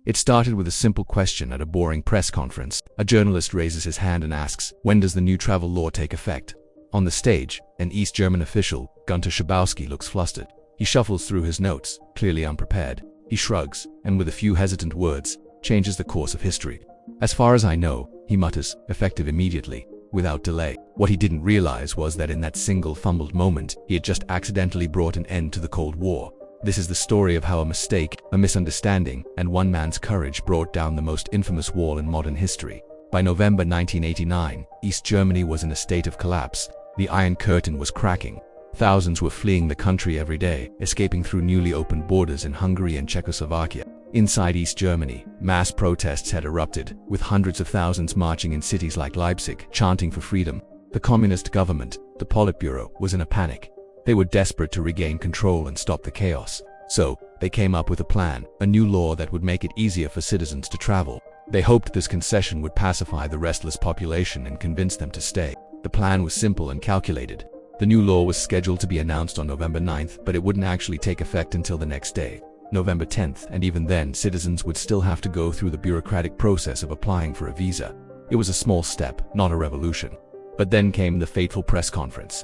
It started with a simple question at a boring press conference. A journalist raises his hand and asks, "When does the new travel law take effect?" On the stage, an East German official, Günter Schabowski, looks flustered. He shuffles through his notes, clearly unprepared. He shrugs, and with a few hesitant words, changes the course of history. "As far as I know," he mutters, "effective immediately, without delay." What he didn't realize was that in that single fumbled moment, he had just accidentally brought an end to the Cold War. This is the story of how a mistake, a misunderstanding, and one man's courage brought down the most infamous wall in modern history. By November 1989, East Germany was in a state of collapse. The Iron Curtain was cracking. Thousands were fleeing the country every day, escaping through newly opened borders in Hungary and Czechoslovakia. Inside East Germany, mass protests had erupted, with hundreds of thousands marching in cities like Leipzig, chanting for freedom. The communist government, the Politburo, was in a panic. They were desperate to regain control and stop the chaos. So, they came up with a plan, a new law that would make it easier for citizens to travel. They hoped this concession would pacify the restless population and convince them to stay. The plan was simple and calculated. The new law was scheduled to be announced on November 9th, but it wouldn't actually take effect until the next day, November 10th, and even then, citizens would still have to go through the bureaucratic process of applying for a visa. It was a small step, not a revolution. But then came the fateful press conference.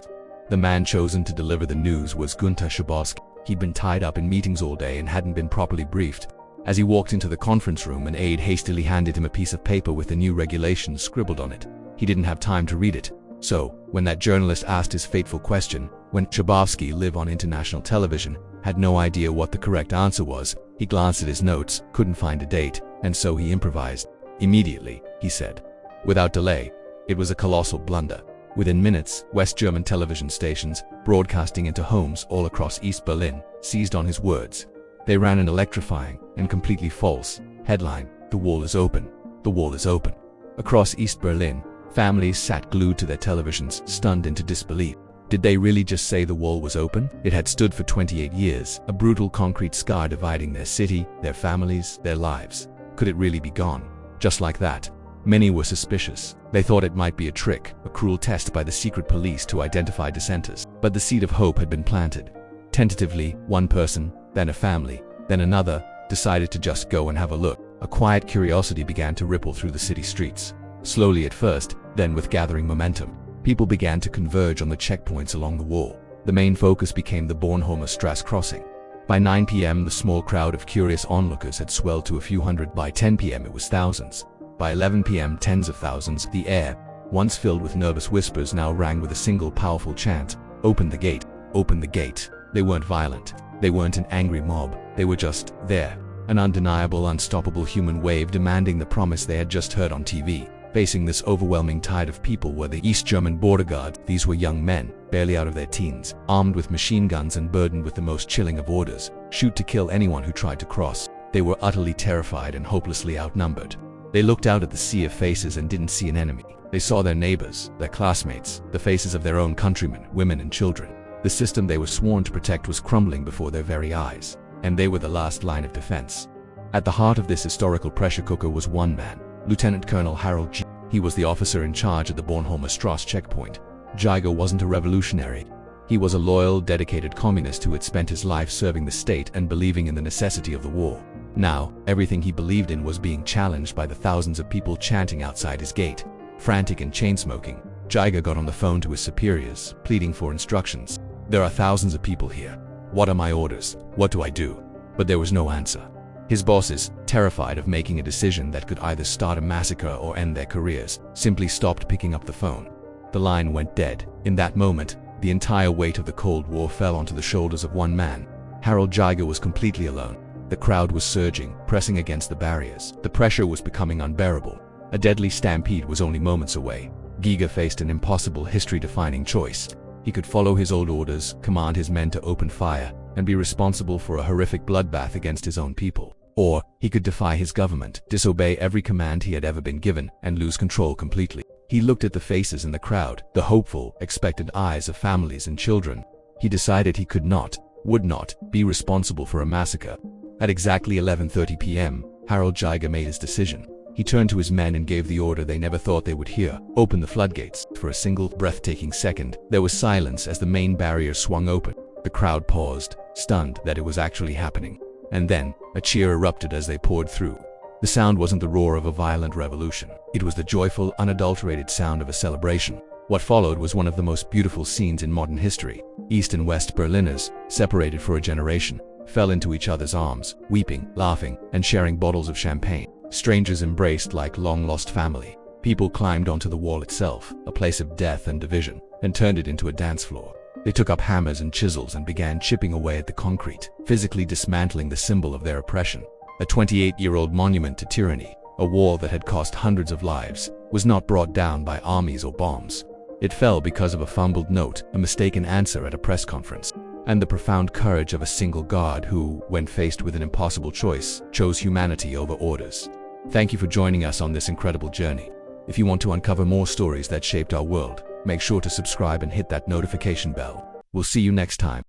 The man chosen to deliver the news was Günter Schabowski. He'd been tied up in meetings all day and hadn't been properly briefed. As he walked into the conference room, an aide hastily handed him a piece of paper with the new regulations scribbled on it. He didn't have time to read it. So, when that journalist asked his fateful question, when Schabowski, live on international television, had no idea what the correct answer was, he glanced at his notes, couldn't find a date, and so he improvised. "Immediately," he said. Without delay. It was a colossal blunder. Within minutes, West German television stations, broadcasting into homes all across East Berlin, seized on his words. They ran an electrifying and completely false headline: "The wall is open. The wall is open." Across East Berlin, families sat glued to their televisions, stunned into disbelief. Did they really just say the wall was open? It had stood for 28 years, a brutal concrete scar dividing their city, their families, their lives. Could it really be gone? Just like that? Many were suspicious. They thought it might be a trick, a cruel test by the secret police to identify dissenters. But the seed of hope had been planted. Tentatively, one person, then a family, then another, decided to just go and have a look. A quiet curiosity began to ripple through the city streets. Slowly at first, then with gathering momentum. People began to converge on the checkpoints along the wall. The main focus became the Bornholmer Strasse crossing. By 9 p.m., the small crowd of curious onlookers had swelled to a few hundred. By 10 p.m., it was thousands. By 11 p.m., tens of thousands. The air, once filled with nervous whispers, now rang with a single powerful chant: "Open the gate! Open the gate!" They weren't violent. They weren't an angry mob. They were just there. An undeniable, unstoppable human wave demanding the promise they had just heard on TV. Facing this overwhelming tide of people were the East German border guard. These were young men, barely out of their teens, armed with machine guns and burdened with the most chilling of orders: shoot to kill anyone who tried to cross. They were utterly terrified and hopelessly outnumbered. They looked out at the sea of faces and didn't see an enemy. They saw their neighbors, their classmates, the faces of their own countrymen, women and children. The system they were sworn to protect was crumbling before their very eyes, and they were the last line of defense. At the heart of this historical pressure cooker was one man, Lieutenant Colonel Harald G. He was the officer in charge at the Bornholmer Strasse checkpoint. Jiger wasn't a revolutionary. He was a loyal, dedicated communist who had spent his life serving the state and believing in the necessity of the war. Now, everything he believed in was being challenged by the thousands of people chanting outside his gate. Frantic and chain-smoking, Jiger got on the phone to his superiors, pleading for instructions. "There are thousands of people here. What are my orders? What do I do?" But there was no answer. His bosses, terrified of making a decision that could either start a massacre or end their careers, simply stopped picking up the phone. The line went dead. In that moment, the entire weight of the Cold War fell onto the shoulders of one man. Harald Jiger was completely alone. The crowd was surging, pressing against the barriers. The pressure was becoming unbearable. A deadly stampede was only moments away. Giger faced an impossible, history-defining choice. He could follow his old orders, command his men to open fire, and be responsible for a horrific bloodbath against his own people. Or, he could defy his government, disobey every command he had ever been given, and lose control completely. He looked at the faces in the crowd, the hopeful, expectant eyes of families and children. He decided he could not, would not, be responsible for a massacre. At exactly 11:30 p.m., Harald Jiger made his decision. He turned to his men and gave the order they never thought they would hear: open the floodgates. For a single, breathtaking second, there was silence as the main barrier swung open. The crowd paused, stunned that it was actually happening. And then, a cheer erupted as they poured through. The sound wasn't the roar of a violent revolution. It was the joyful, unadulterated sound of a celebration. What followed was one of the most beautiful scenes in modern history. East and West Berliners, separated for a generation, fell into each other's arms, weeping, laughing, and sharing bottles of champagne. Strangers embraced like long-lost family. People climbed onto the wall itself, a place of death and division, and turned it into a dance floor. They took up hammers and chisels and began chipping away at the concrete, physically dismantling the symbol of their oppression. A 28-year-old monument to tyranny, a wall that had cost hundreds of lives, was not brought down by armies or bombs. It fell because of a fumbled note, a mistaken answer at a press conference, and the profound courage of a single god who, when faced with an impossible choice, chose humanity over orders. Thank you for joining us on this incredible journey. If you want to uncover more stories that shaped our world, make sure to subscribe and hit that notification bell. We'll see you next time.